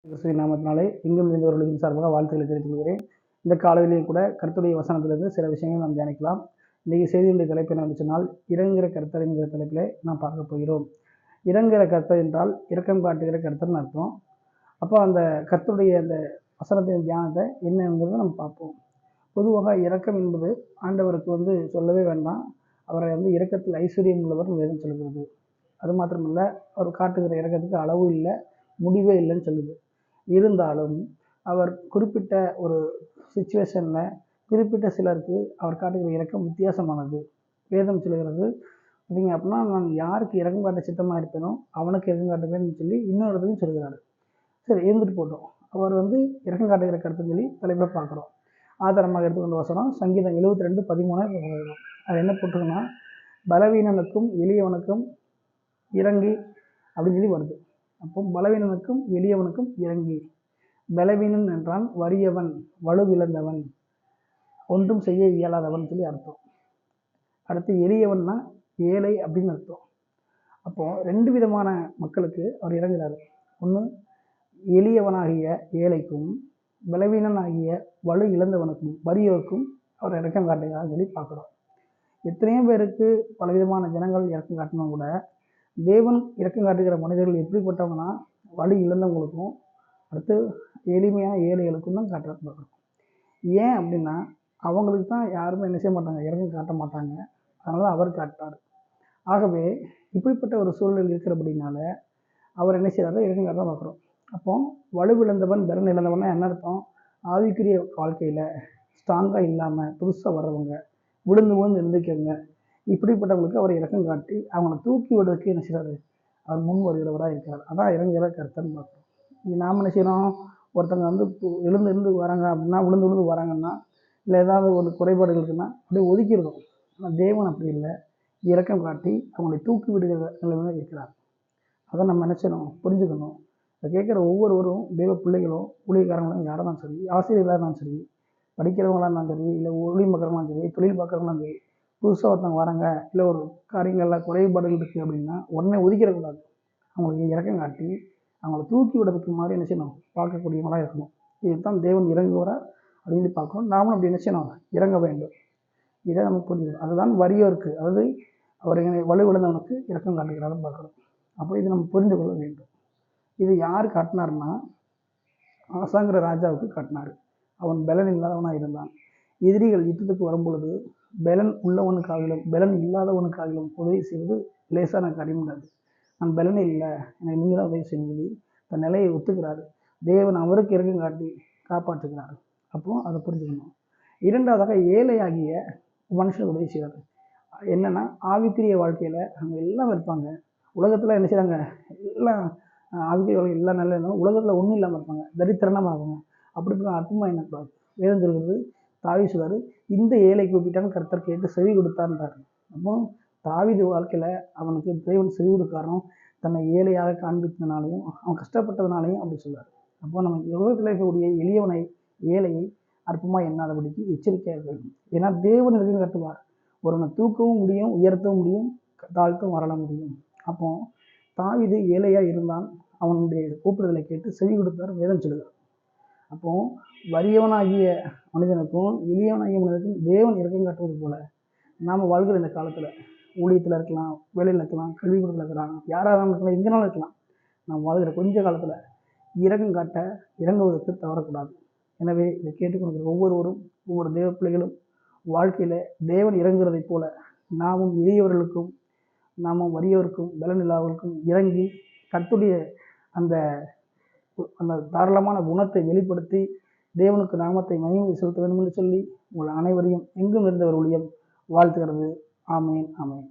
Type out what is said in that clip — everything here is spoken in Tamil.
கிறிஸ்துவின் நாமத்தினாலே எங்கும் நிறைந்தவர்களுக்கும் சார்பாக வாழ்த்துக்களை தெரிவித்துக் கொள்கிறேன். இந்த காலையிலேயும் கூட கர்த்தருடைய வசனத்திலிருந்து சில விஷயங்கள் நாம் தியானிக்கலாம். இன்றைக்கு செய்தியுடைய தலைப்பு என்ன சொன்னால், இறங்குகிற கர்த்தர் என்கிற தலைப்பிலே நாம் பார்க்க போகிறோம். இறங்குகிற கர்த்தர் என்றால் இரக்கம் காட்டுகிற கர்த்தர்னு அர்த்தம். அப்போ அந்த கர்த்தருடைய அந்த வசனத்தின் தியானத்தை என்னங்கிறத நம்ம பார்ப்போம். பொதுவாக இரக்கம் என்பது ஆண்டவருக்கு சொல்லவே வேண்டாம். அவரை இரக்கத்தில் ஐஸ்வர்யம் உள்ளவர் வேதம் சொல்கிறது. அது மாத்திரமல்ல, அவர் காட்டுகிற இரக்கத்துக்கு அளவு இல்லை, முடிவே இல்லைன்னு சொல்லுது. இருந்தாலும் அவர் குறிப்பிட்ட ஒரு சிச்சுவேஷனில் குறிப்பிட்ட சிலருக்கு அவர் காட்டுகிற இரக்கம் வித்தியாசமானது. வேதம் சொல்கிறது பார்த்தீங்க அப்படின்னா, நான் யாருக்கு இரக்கம் காட்ட சித்தமாக இருப்பேனோ அவனுக்கு இரக்கம் காட்டுவேன்னு சொல்லி இன்னொரு இடத்துலையும் சொல்கிறாரு. சரி, இருந்துட்டு போட்டோம். அவர் இரக்கம் காட்டுகிற கருத்துன்னு சொல்லி தலைப்பில் பார்க்குறோம். ஆதாரமாக எடுத்துக்கொண்ட வசனம் சங்கீதம் 72:13. அது என்ன போட்டிருக்குன்னா, பலவீனனுக்கும் எளியவனுக்கும் இறங்கி அப்படின்னு சொல்லி வருது. அப்போ பலவீனனுக்கும் எளியவனுக்கும் இறங்கி. பலவீனன் என்றான் வறியவன், வலுவிழந்தவன், ஒன்றும் செய்ய இயலாதவன் சொல்லி அர்த்தம். அடுத்து எளியவன்னா ஏழை அப்படின்னு அர்த்தம். அப்போ ரெண்டு விதமான மக்களுக்கு அவர் இறங்குறாரு. ஒன்று எளியவனாகிய ஏழைக்கும், பலவீனன் ஆகிய வலு இழந்தவனுக்கும் வறியோருக்கும் அவர் இறக்கம் காட்டுகிறார் சொல்லி பார்க்குறோம். எத்தனையோ பேருக்கு பலவிதமான ஜனங்கள் இறக்கம் காட்டினா கூட தேவன் இரக்கம் காட்டுகிற மனிதர்கள் எப்படிப்பட்டவங்கன்னா வலு இழந்தவங்களுக்கும் அடுத்து எளிமையான ஏழைகளுக்கும் தான் காட்டுறது பார்க்குறோம். ஏன் அப்படின்னா, அவங்களுக்கு தான் யாருமே என்ன செய்ய மாட்டாங்க, இரக்கம் காட்ட மாட்டாங்க. அதனால அவர் காட்டார். ஆகவே இப்படிப்பட்ட ஒரு சூழ்நிலை இருக்கிறபடினால அவர் என்ன செய்யறாரு, இரக்கம் காட்ட பார்க்குறோம். அப்போ வலுவிழந்தவன் பலன் இழந்தவன்னா என்ன அர்த்தம்? ஆவிக்குரிய வாழ்க்கையில் ஸ்ட்ராங்காக இல்லாமல் புதுசாக வர்றவங்க, விழுந்து எழுந்திருக்கவங்க, இப்படிப்பட்டவங்களுக்கு அவர் இரக்கம் காட்டி அவங்கள தூக்கி விடுறதுக்கு என்ன செய்கிறாரு, அவர் முன் வருகிறவராக இருக்கிறார். அதான் இறங்குகிற கர்த்தர்னு பார்க்குறோம். நாம் என்ன செய்யணும், ஒருத்தவங்க எழுந்து வராங்க அப்படின்னா, விழுந்து வராங்கன்னா, இல்லை ஏதாவது ஒரு குறைபாடுகள் இருக்குன்னா அப்படியே ஒதுக்கிடணும். ஆனால் தேவன் அப்படி இல்லை, இரக்கம் காட்டி அவங்களை தூக்கி விடுகிற நிலைமையாக இருக்கிறார். அதை நம்ம நினச்சணும், புரிஞ்சுக்கணும். அதை கேட்குற ஒவ்வொருவரும் தெய்வ பிள்ளைகளும் ஊழியக்காரங்களும் யாராக இருந்தாலும் சரி, ஆசிரியர்களாக இருந்தாலும் சரி, படிக்கிறவங்களாக இருந்தாலும் சரி, இல்லை ஊழிய மக்களாக சரி, தொழில் பார்க்குறவங்களாம் சரி, புதுசாக ஒருத்தவங்க வராங்க, இல்லை ஒரு காரியங்களில் குறைபாடுகள் இருக்குது அப்படின்னா உடனே ஒதுக்கிடக்கூடாது. அவங்களுக்கு இரக்கம் காட்டி அவங்கள தூக்கி விடுறதுக்கு மாதிரி என்ன செய்யணும், பார்க்கக்கூடியவங்களாக இருக்கணும். இதுதான் தேவன் இறங்குவார் அப்படின்னு பார்க்கணும். நாமளும் அப்படி என்ன செய்யணும், இறங்க வேண்டும். இதை நம்ம புரிஞ்சுக்கணும். அதுதான் வறியோருக்கு, அதாவது அவர் வலுவிழந்தவனுக்கு இரக்கம் காட்டுகிறாருன்னு பார்க்கணும். அப்போ இது நம்ம புரிந்து கொள்ள வேண்டும். இது யார் காட்டினார்னா, ஆசாங்கிற ராஜாவுக்கு காட்டினார். அவன் பலன் இல்லாதவனாக இருந்தான். எதிரிகள் யுத்தத்துக்கு வரும்பொழுது பலன் உள்ளவனுக்காகிலும் பலன் இல்லாதவனுக்காகிலும் உதவி செய்வது லேசான காரியம் கிடையாது. நான் பலனே இல்லை, எனக்கு நீங்கள் தான் உதவி செய்ய தன் நிலையை ஒத்துக்கிறாரு. தேவன் அவருக்கு இரக்கம் காட்டி காப்பாற்றுகிறார். அப்போ அதை புரிஞ்சுக்கணும். இரண்டாவதாக ஏழையாகிய மனுஷனுக்கு உதவி செய்கிறாரு. என்னன்னா, ஆவிக்குரிய வாழ்க்கையில் அவங்க எல்லாம் இருப்பாங்க. உலகத்தில் என்ன செய்கிறாங்க, எல்லாம் ஆவிக்குரிய வாழ்க்கை எல்லாம் நல்லா இருந்தாலும் உலகத்தில் ஒன்றும் இல்லாமல் இருப்பாங்க, தரித்திரமாக இருப்பாங்க. அப்படிப்பட்ட அற்பமாக என்னக்கூடாது. வேதம் சொல்கிறது, தாவீது சொல்றாரு, இந்த ஏழை கூப்பிட்டான்னு கர்த்தர் கேட்டு செவி கொடுத்தான்றாரு. அப்போ தாவீது வாழ்க்கையில் அவனுக்கு தேவன் செவி கொடுக்காரனும் தன்னை ஏழையாக காண்பித்ததுனாலையும் அவன் கஷ்டப்பட்டதுனாலையும் அப்படி சொல்றாரு. அப்போ நம்ம உலகத்தில் இருக்கக்கூடிய எளியவனை, ஏழையை அற்பமாக எண்ணாதபடிக்கு எச்சரிக்கையாக இருக்கணும். ஏன்னா தேவன் எதுவும் கட்டுவார். ஒருவனை தூக்கவும் முடியும், உயர்த்தவும் முடியும், தாழ்த்தும் வரல முடியும். அப்போ தாவீது ஏழையாக இருந்தான், அவனுடைய கூப்பிடுதலை கேட்டு செவி கொடுத்தார் வேதம் சொல்லுகிறார். அப்போ வறியவனாகிய மனிதனுக்கும் எளியவனாகிய மனிதனுக்கும் தேவன் இரக்கம் காட்டுவது போல நாம் வாழ்கிற இந்த காலத்தில் ஊழியத்தில் இருக்கலாம், வேலையில் இருக்கலாம், கல்வி கொடுத்துல இருக்கிறாங்க, யாராக இருக்கலாம், எங்கேனாலும் இருக்கலாம். நாம் வாழ்கிற கொஞ்ச காலத்தில் இரக்கம் காட்ட இறங்குவதற்கு தவறக்கூடாது. எனவே இதை கேட்டுக்கொண்டிருக்கிற ஒவ்வொருவரும், ஒவ்வொரு தேவ பிள்ளைகளும் வாழ்க்கையில் தேவன் இறங்குறதை போல நாமும் எளியவர்களுக்கும் நாமும் வறியவருக்கும் பலன் இல்லாதவர்களுக்கும் இறங்கி கர்த்தருடைய அந்த அந்த தாராளமான குணத்தை வெளிப்படுத்தி தேவனுக்கு நாமத்தை மகிமை செலுத்த வேண்டும் என்று சொல்லி உங்கள் அனைவரையும் எங்கும் இருந்தவர் ஊழியம் வாழ்த்துகிறது. ஆமேன், ஆமேன்.